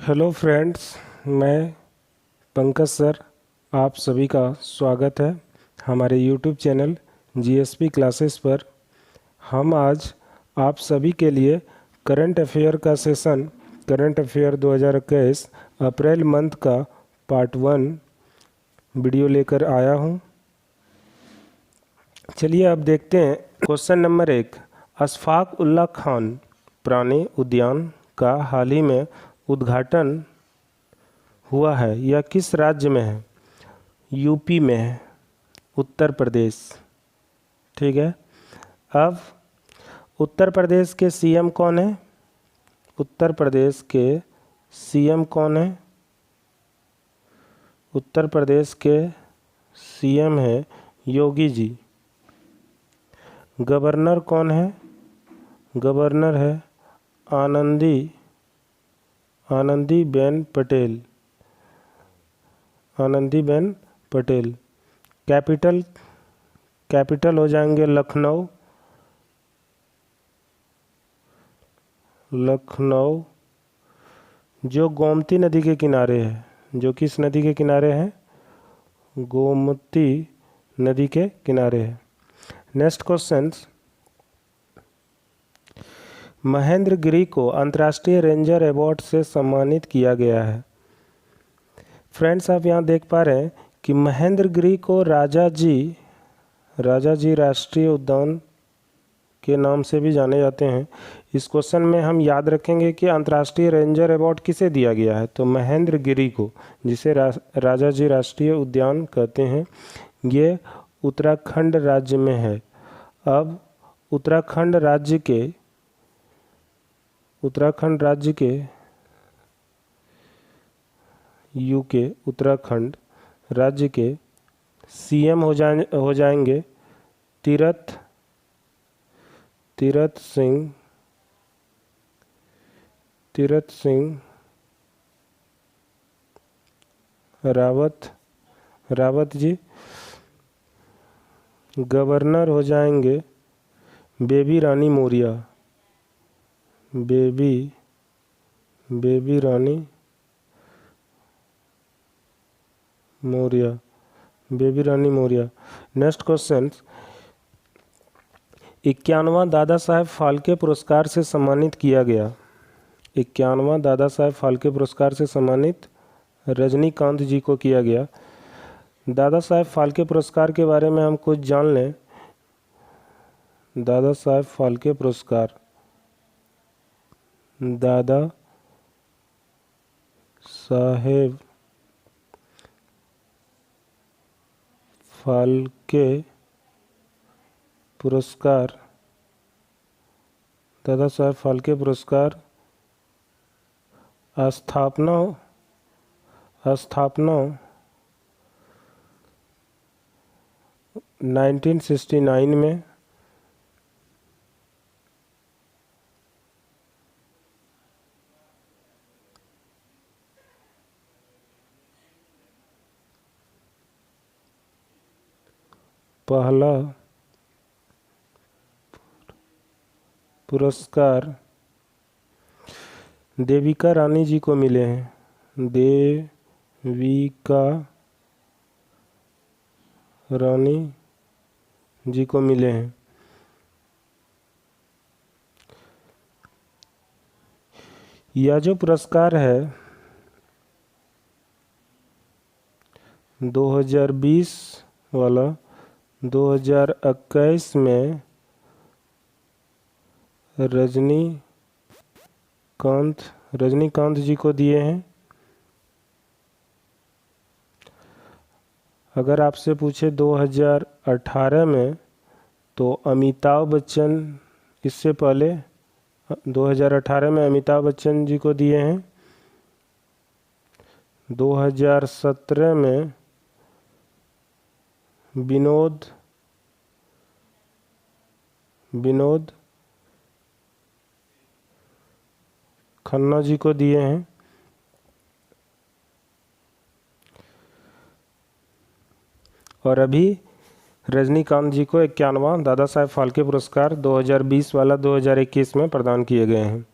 Hello friends, मैं Pankaj sir आप सभी का स्वागत है हमारे यूट्यूब चैनल जीएसपी क्लासेस पर। हम आज आप सभी के लिए करंट अफेयर का session current affair 2021 April month का पार्ट 1 वीडियो लेकर आया हूं। चलिए अब देखते हैं। क्वेश्चन नंबर 1, अशफाक उल्लाह खान प्राणी उद्यान का हाल ही में उद्घाटन हुआ है। यह किस राज्य में है? यूपी में है, उत्तर प्रदेश। ठीक है। अब उत्तर प्रदेश के सीएम कौन है? उत्तर प्रदेश के सीएम कौन है? उत्तर प्रदेश के सीएम है योगी जी। गवर्नर कौन है? गवर्नर है आनंदीबेन पटेल। आनंदीबेन पटेल। कैपिटल हो जाएंगे लखनऊ। जो गोमती नदी के किनारे है। जो किस नदी के किनारे है? गोमती नदी के किनारे है। नेक्स्ट क्वेश्चन, महेंद्र गिरी को अंतर्राष्ट्रीय रेंजर अवार्ड से सम्मानित किया गया है। फ्रेंड्स, आप यहाँ देख पा रहे हैं कि महेंद्र गिरी को राजा जी राष्ट्रीय उद्यान के नाम से भी जाने जाते हैं। इस क्वेश्चन में हम याद रखेंगे कि अंतर्राष्ट्रीय रेंजर अवार्ड किसे दिया गया है, तो महेंद्र गिरी को, जिसे राजा जी राष्ट्रीय उद्यान कहते हैं, ये उत्तराखंड राज्य में है। अब उत्तराखंड राज्य के यूके उत्तराखंड राज्य के सीएम हो जाएंगे तीरथ सिंह रावत जी। गवर्नर हो जाएंगे बेबी रानी मौर्य। बेबी रानी मौर्य। नेक्स्ट क्वेश्चन, 51वां दादा साहेब फाल्के पुरस्कार से सम्मानित किया गया। 51वां दादा साहेब फाल्के पुरस्कार से सम्मानित रजनीकांत जी को किया गया। दादा साहेब फाल्के पुरस्कार के बारे में हम कुछ जान लें। दादा साहेब फाल्के पुरस्कार, दादा साहेब फाल्के पुरस्कार, दादा साहेब फाल्के पुरस्कार स्थापना 1969 में पहला पुरस्कार देविका रानी जी को मिले हैं। देविका रानी जी को मिले हैं। यह जो पुरस्कार है 2020 वाला 2021 में रजनीकांत जी को दिए हैं। अगर आपसे पूछे 2018 में, तो अमिताभ बच्चन, इससे पहले 2018 में अमिताभ बच्चन जी को दिए हैं। 2017 में विनोद खन्ना जी को दिए हैं। और अभी रजनीकांत जी को 51वां दादा साहेब फाल्के पुरस्कार 2020 वाला 2021 में प्रदान किए गए हैं।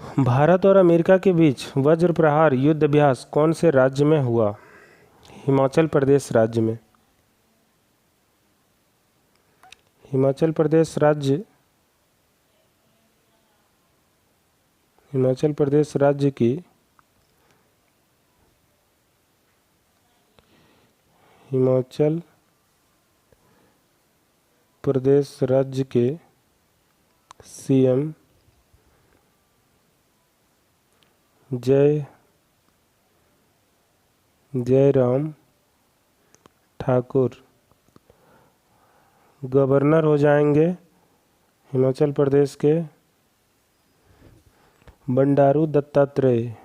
भारत और अमेरिका के बीच वज्र प्रहार युद्ध अभ्यास कौन से राज्य में हुआ? हिमाचल प्रदेश राज्य में। हिमाचल प्रदेश राज्य, हिमाचल प्रदेश राज्य की हिमाचल प्रदेश राज्य के सीएम जयराम ठाकुर गवर्नर हो जाएंगे हिमाचल प्रदेश के बंडारू दत्तात्रेय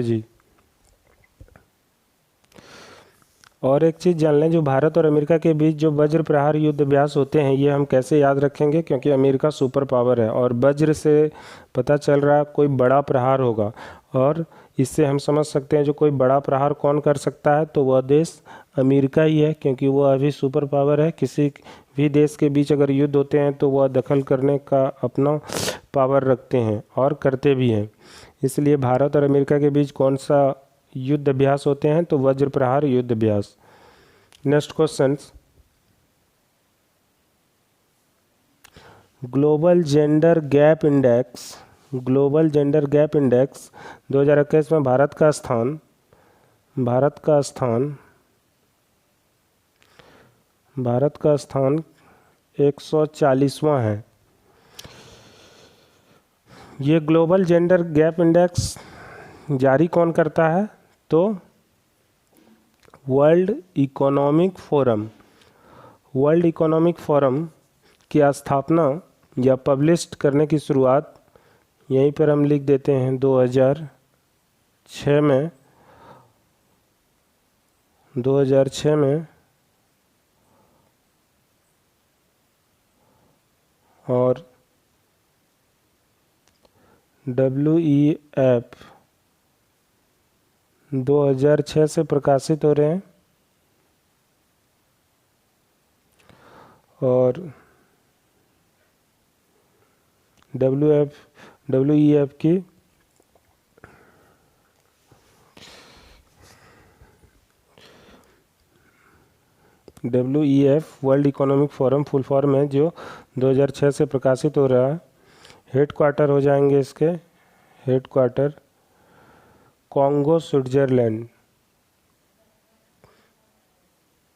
जी। और एक चीज़ जान लें, जो भारत और अमेरिका के बीच जो वज्र प्रहार युद्ध अभ्यास होते हैं, ये हम कैसे याद रखेंगे? क्योंकि अमेरिका सुपर पावर है और वज्र से पता चल रहा है कोई बड़ा प्रहार होगा, और इससे हम समझ सकते हैं जो कोई बड़ा प्रहार कौन कर सकता है, तो वह देश अमेरिका ही है, क्योंकि वह अभी सुपर पावर है। किसी भी देश के बीच अगर युद्ध होते हैं तो वह दखल करने का अपना पावर रखते हैं और करते भी हैं। इसलिए भारत और अमेरिका के बीच कौन सा युद्ध अभ्यास होते हैं? तो वज्र प्रहार युद्ध अभ्यास। Next question, global gender gap index 2021 में भारत का स्थान 140वां है। ये ग्लोबल जेंडर गैप इंडेक्स जारी कौन करता है? तो वर्ल्ड इकोनॉमिक फोरम की स्थापना या पब्लिश करने की शुरुआत यहीं पर हम लिख देते हैं 2006 में और WEF 2006 से प्रकाशित हो रहे हैं, और WEF की world economic forum full form है, जो 2006 से प्रकाशित हो रहा है। हेडक्वार्टर हो जाएंगे इसके कॉन्गो स्विट्जरलैंड,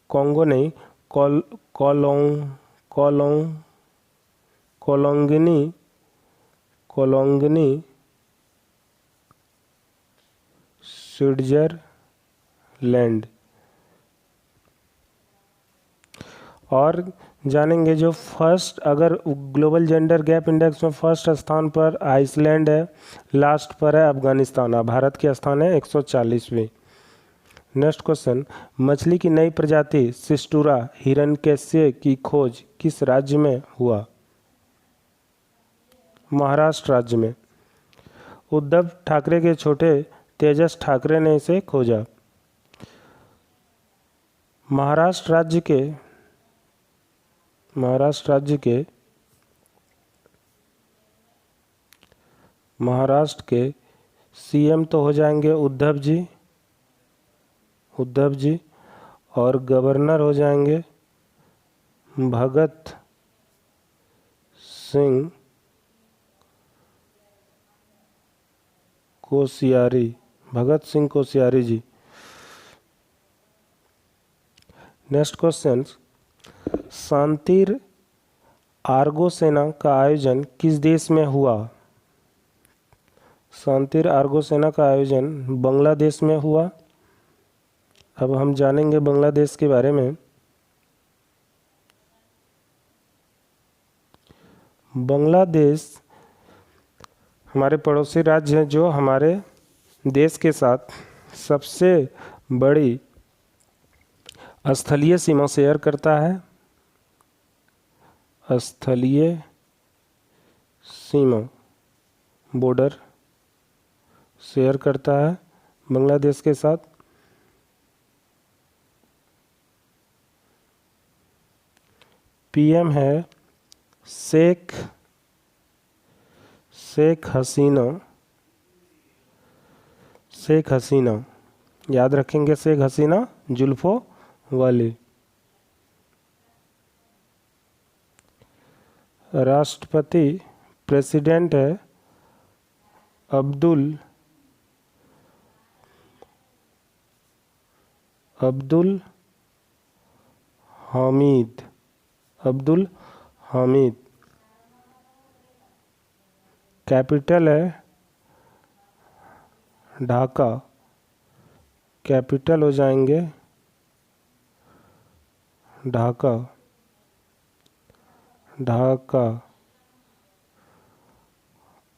कॉन्गो नहीं, कोलोंगनी स्विट्जरलैंड। और जानेंगे जो फर्स्ट, अगर ग्लोबल जेंडर गैप इंडेक्स में फर्स्ट स्थान पर आइसलैंड है, लास्ट पर है अफगानिस्तान। भारत के स्थान है 140वें। नेक्स्ट क्वेश्चन, मछली की नई प्रजाति सिस्टूरा हिरण्यकश्यप की खोज किस राज्य में हुआ? महाराष्ट्र राज्य में। उद्धव ठाकरे के छोटे तेजस ठाकरे ने इसे खोजा। महाराष्ट्र के सीएम तो हो जाएंगे उद्धव जी, और गवर्नर हो जाएंगे भगत सिंह कोश्यारी जी। नेक्स्ट क्वेश्चन, शांतिर आर्गो सेना का आयोजन किस देश में हुआ? शांतिर आर्गो सेना का आयोजन बांग्लादेश में हुआ। अब हम जानेंगे बांग्लादेश के बारे में। बांग्लादेश हमारे पड़ोसी राज्य हैं, जो हमारे देश के साथ सबसे बड़ी स्थलीय सीमा शेयर करता है। स्थलीय सीमा बॉर्डर शेयर करता है बांग्लादेश के साथ। पीएम है शेख हसीना, याद रखेंगे, शेख हसीना जुल्फों वाली। राष्ट्रपति प्रेसिडेंट है अब्दुल हामिद। कैपिटल है ढाका, कैपिटल हो जाएंगे ढाका।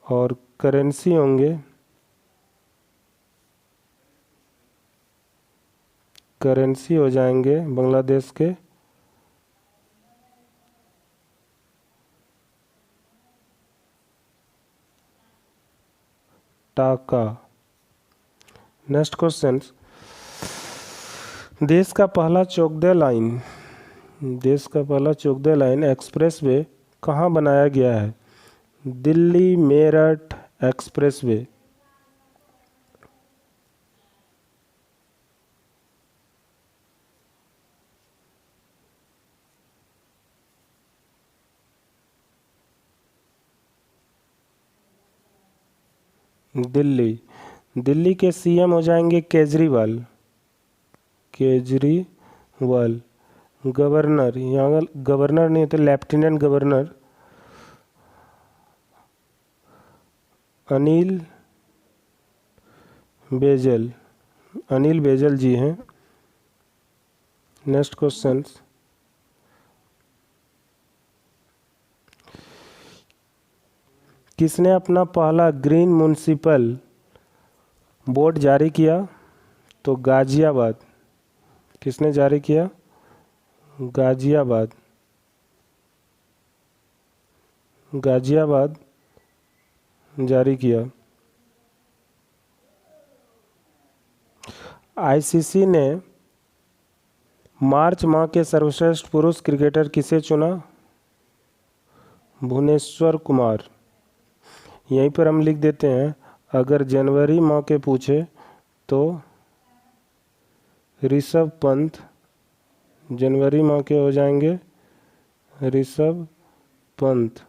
और करेंसी होंगे हो जाएंगे बांग्लादेश के टाका। नेक्स्ट क्वेश्चन, देश का पहला चौकदे लाइन एक्सप्रेसवे कहाँ बनाया गया है? दिल्ली मेरठ एक्सप्रेसवे। दिल्ली के सीएम हो जाएंगे केजरीवाल। गवर्नर, यहाँ गवर्नर नहीं तो लेफ्टिनेंट गवर्नर अनिल बेजल जी हैं। नेक्स्ट क्वेश्चन, किसने अपना पहला ग्रीन म्युनिसिपल बोर्ड जारी किया? तो गाजियाबाद। किसने जारी किया? गाजियाबाद जारी किया। आईसीसी ने मार्च माह के सर्वश्रेष्ठ पुरुष क्रिकेटर किसे चुना? भुवनेश्वर कुमार। यहीं पर हम लिख देते हैं, अगर जनवरी माह के पूछे तो ऋषभ पंत। जनवरी माह के हो जाएंगे ऋषभ पंत।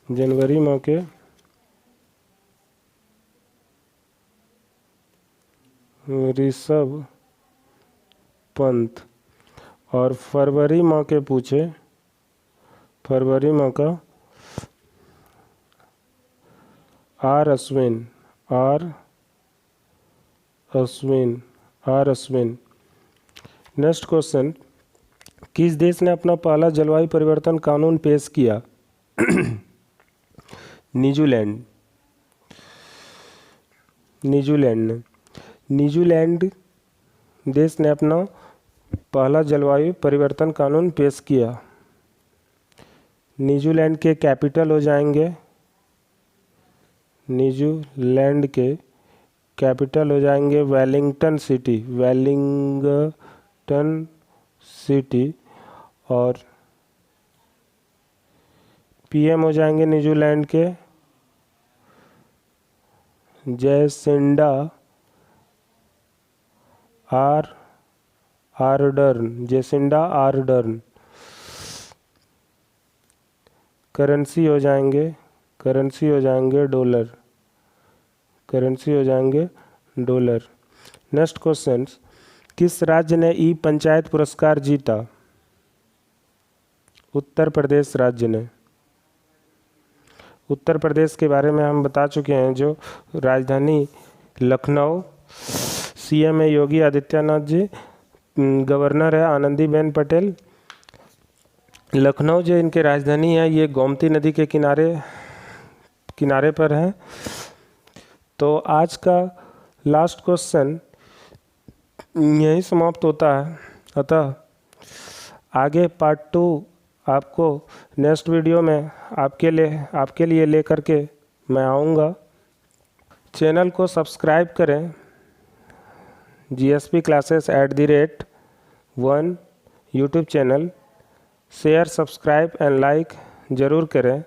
जनवरी माह के ऋषभ पंत। और फरवरी माह के पूछे, फरवरी माह का आर अश्विन। नेक्स्ट क्वेश्चन, किस देश ने अपना पहला जलवायु परिवर्तन कानून पेश किया? न्यूजीलैंड देश ने अपना पहला जलवायु परिवर्तन कानून पेश किया। न्यूजीलैंड के कैपिटल हो जाएंगे वेलिंगटन सिटी। और पीएम हो जाएंगे न्यूजीलैंड के जैसिंडा आर्डर्न। करेंसी हो जाएंगे डॉलर। नेक्स्ट क्वेश्चन, किस राज्य ने ई पंचायत पुरस्कार जीता? उत्तर प्रदेश राज्य ने। उत्तर प्रदेश के बारे में हम बता चुके हैं। जो राजधानी लखनऊ, सीएम है योगी आदित्यनाथ जी, गवर्नर है आनंदीबेन पटेल। लखनऊ जो इनके राजधानी है, ये गोमती नदी के किनारे पर है। तो आज का लास्ट क्वेश्चन यही समाप्त होता है। अतः आगे पार्ट 2 आपको नेक्स्ट वीडियो में आपके लिए लेकर के मैं आऊँगा। चैनल को सब्सक्राइब करें। GSP classes @1 YouTube channel share, subscribe and like ज़रूर करें।